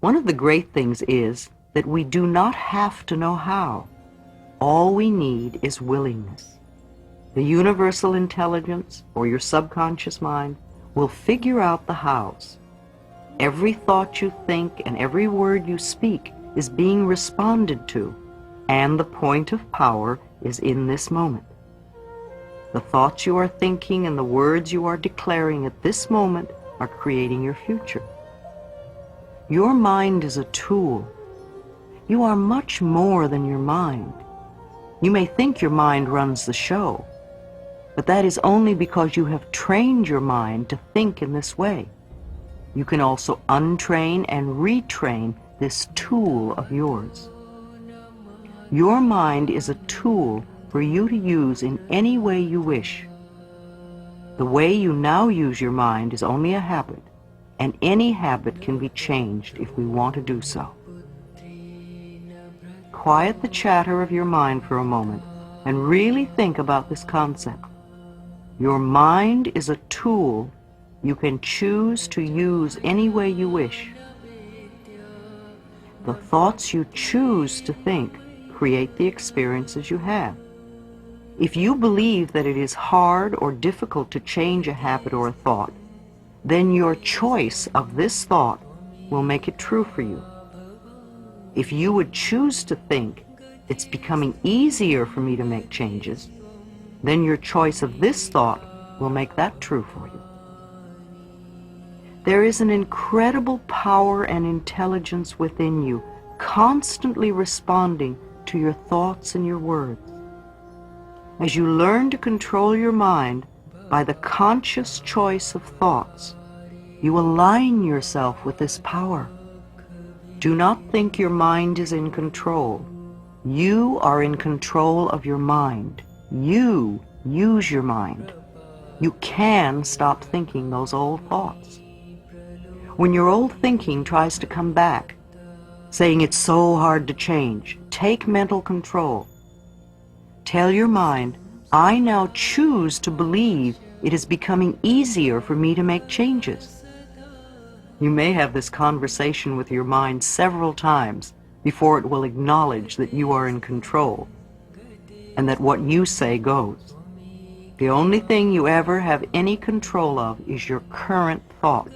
One of the great things is that we do not have to know how. All we need is willingness. The universal intelligence, or your subconscious mind, will figure out the hows. Every thought you think and every word you speak is being responded to, and the point of power is in this moment. The thoughts you are thinking and the words you are declaring at this moment are creating your future. Your mind is a tool. You are much more than your mind. You may think your mind runs the show, but that is only because you have trained your mind to think in this way. You can also untrain and retrain this tool of yours. Your mind is a tool for you to use in any way you wish. The way you now use your mind is only a habit, and any habit can be changed if we want to do so. Quiet the chatter of your mind for a moment and really think about this concept. Your mind is a tool you can choose to use any way you wish. The thoughts you choose to think create the experiences you have. If you believe that it is hard or difficult to change a habit or a thought, then your choice of this thought will make it true for you. If you would choose to think, it's becoming easier for me to make changes, then your choice of this thought will make that true for you. There is an incredible power and intelligence within you, constantly responding to your thoughts and your words. As you learn to control your mind by the conscious choice of thoughts, you align yourself with this power. Do not think your mind is in control. You are in control of your mind. You use your mind. You can stop thinking those old thoughts. When your old thinking tries to come back, saying it's so hard to change, take mental control. Tell your mind, I now choose to believe it is becoming easier for me to make changes. You may have this conversation with your mind several times before it will acknowledge that you are in control and that what you say goes. The only thing you ever have any control of is your current thought.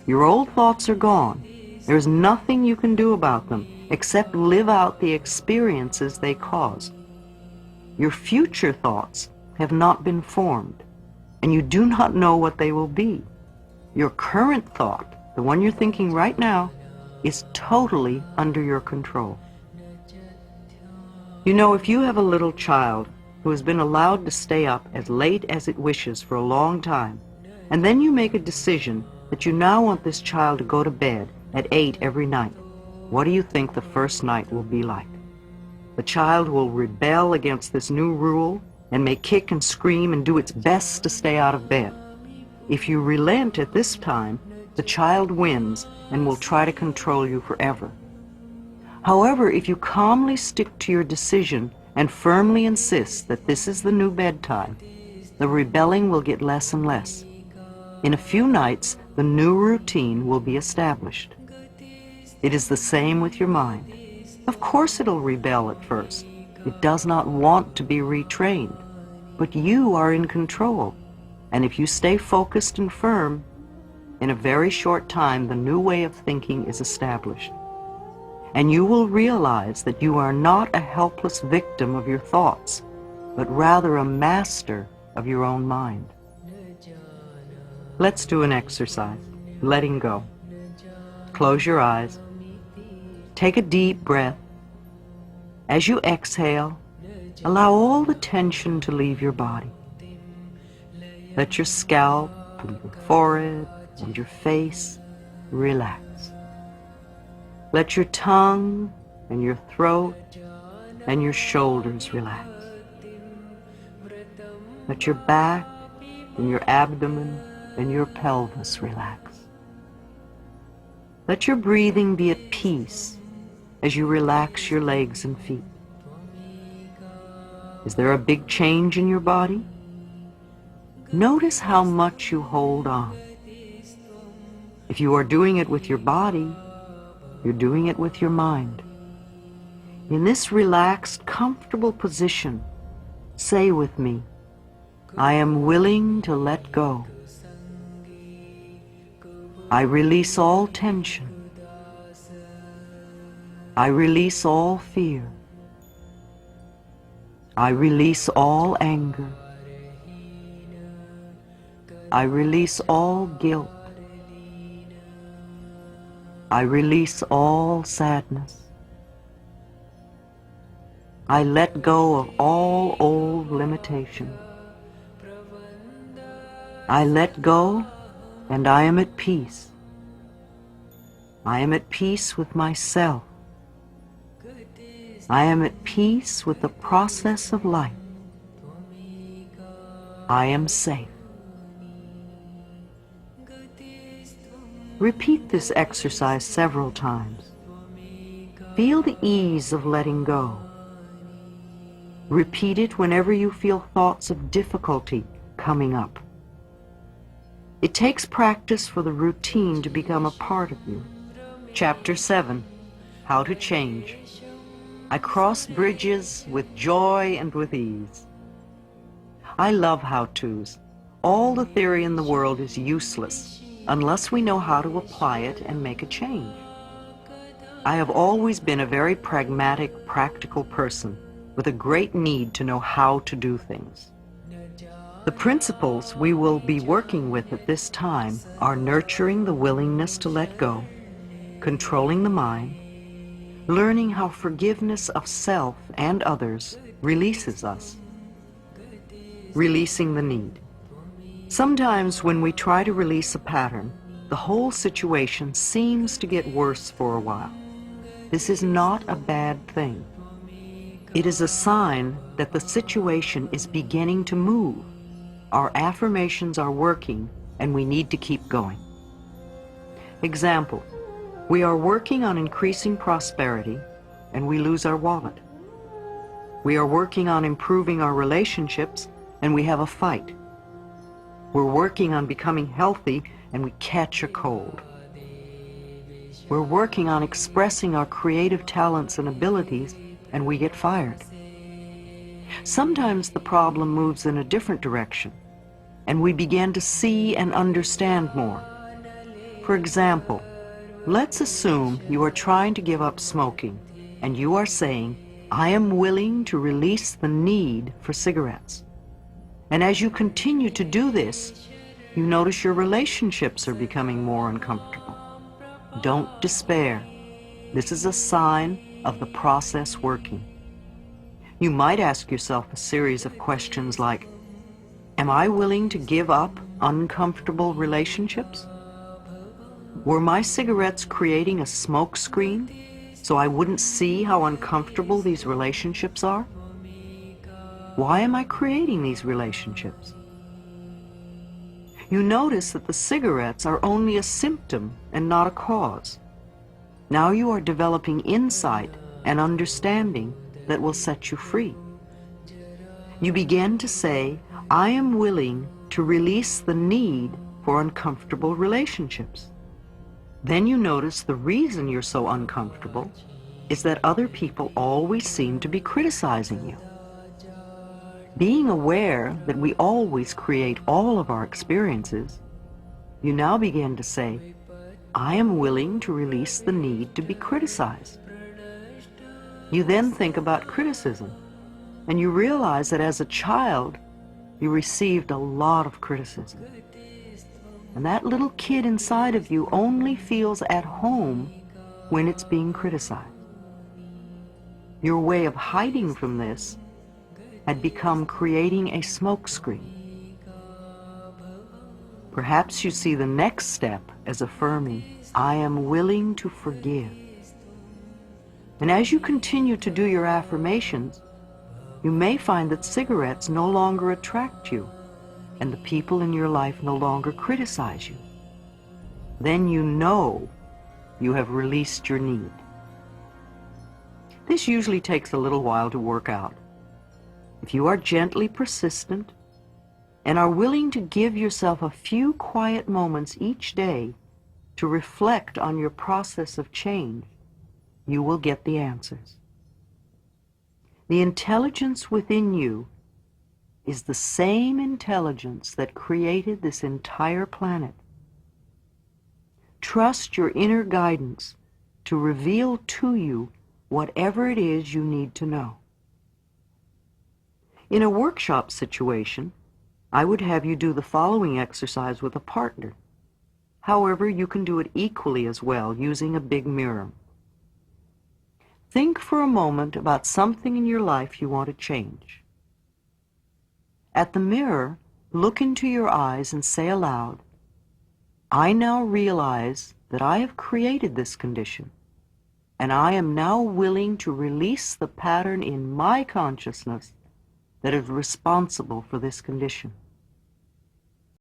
Your old thoughts are gone. There's nothing you can do about them except live out the experiences they caused. Your future thoughts have not been formed, and you do not know what they will be. Your current thought, the one you're thinking right now, is totally under your control. You know, if you have a little child who has been allowed to stay up as late as it wishes for a long time, and then you make a decision that you now want this child to go to bed at 8 every night, what do you think the first night will be like? The child will rebel against this new rule and may kick and scream and do its best to stay out of bed. If you relent at this time, the child wins and will try to control you forever. However, if you calmly stick to your decision and firmly insist that this is the new bedtime, the rebelling will get less and less. In a few nights, the new routine will be established. It is the same with your mind. Of course it'll rebel at first. It does not want to be retrained. But you are in control. And if you stay focused and firm, in a very short time the new way of thinking is established. And you will realize that you are not a helpless victim of your thoughts, but rather a master of your own mind. Let's do an exercise, letting go. Close your eyes. Take a deep breath. As you exhale, allow all the tension to leave your body. Let your scalp and your forehead and your face relax. Let your tongue and your throat and your shoulders relax. Let your back and your abdomen and your pelvis relax. Let your breathing be at peace as you relax your legs and feet. Is there a big change in your body? Notice how much you hold on. If you are doing it with your body, You're doing it with your mind. In this relaxed, comfortable position, say with me, I am willing to let go. I release all tension. I release all fear. I release all anger. I release all guilt. I release all sadness. I let go of all old limitations. I let go and I am at peace. I am at peace with myself. I am at peace with the process of life. I am safe. Repeat this exercise several times. Feel the ease of letting go. Repeat it whenever you feel thoughts of difficulty coming up. It takes practice for the routine to become a part of you. Chapter 7, How to Change. I cross bridges with joy and with ease. I love how-tos. All the theory in the world is useless unless we know how to apply it and make a change. I have always been a very pragmatic, practical person with a great need to know how to do things. The principles we will be working with at this time are nurturing the willingness to let go, controlling the mind, learning how forgiveness of self and others releases us, releasing the need. Sometimes when we try to release a pattern, the whole situation seems to get worse for a while. This is not a bad thing. It is a sign that the situation is beginning to move. Our affirmations are working and we need to keep going. Example, we are working on increasing prosperity and we lose our wallet. We are working on improving our relationships and we have a fight. We're working on becoming healthy and we catch a cold. We're working on expressing our creative talents and abilities and we get fired. Sometimes the problem moves in a different direction and we begin to see and understand more. For example, let's assume you are trying to give up smoking and you are saying, I am willing to release the need for cigarettes. And as you continue to do this, you notice your relationships are becoming more uncomfortable. Don't despair. This is a sign of the process working. You might ask yourself a series of questions like, am I willing to give up uncomfortable relationships? Were my cigarettes creating a smoke screen so I wouldn't see how uncomfortable these relationships are? Why am I creating these relationships? You notice that the cigarettes are only a symptom and not a cause. Now you are developing insight and understanding that will set you free. You begin to say, I am willing to release the need for uncomfortable relationships. Then you notice the reason you're so uncomfortable is that other people always seem to be criticizing you. Being aware that we always create all of our experiences, you now begin to say, I am willing to release the need to be criticized. You then think about criticism, and you realize that as a child, you received a lot of criticism. And that little kid inside of you only feels at home when it's being criticized. Your way of hiding from this had become creating a smokescreen. Perhaps you see the next step as affirming, I am willing to forgive. And as you continue to do your affirmations, you may find that cigarettes no longer attract you, and the people in your life no longer criticize you. Then you know you have released your need. This usually takes a little while to work out. If you are gently persistent and are willing to give yourself a few quiet moments each day to reflect on your process of change, you will get the answers. The intelligence within you is the same intelligence that created this entire planet. Trust your inner guidance to reveal to you whatever it is you need to know. In a workshop situation, I would have you do the following exercise with a partner. However, you can do it equally as well using a big mirror. Think for a moment about something in your life you want to change. At the mirror, look into your eyes and say aloud, "I now realize that I have created this condition, and I am now willing to release the pattern in my consciousness that is responsible for this condition."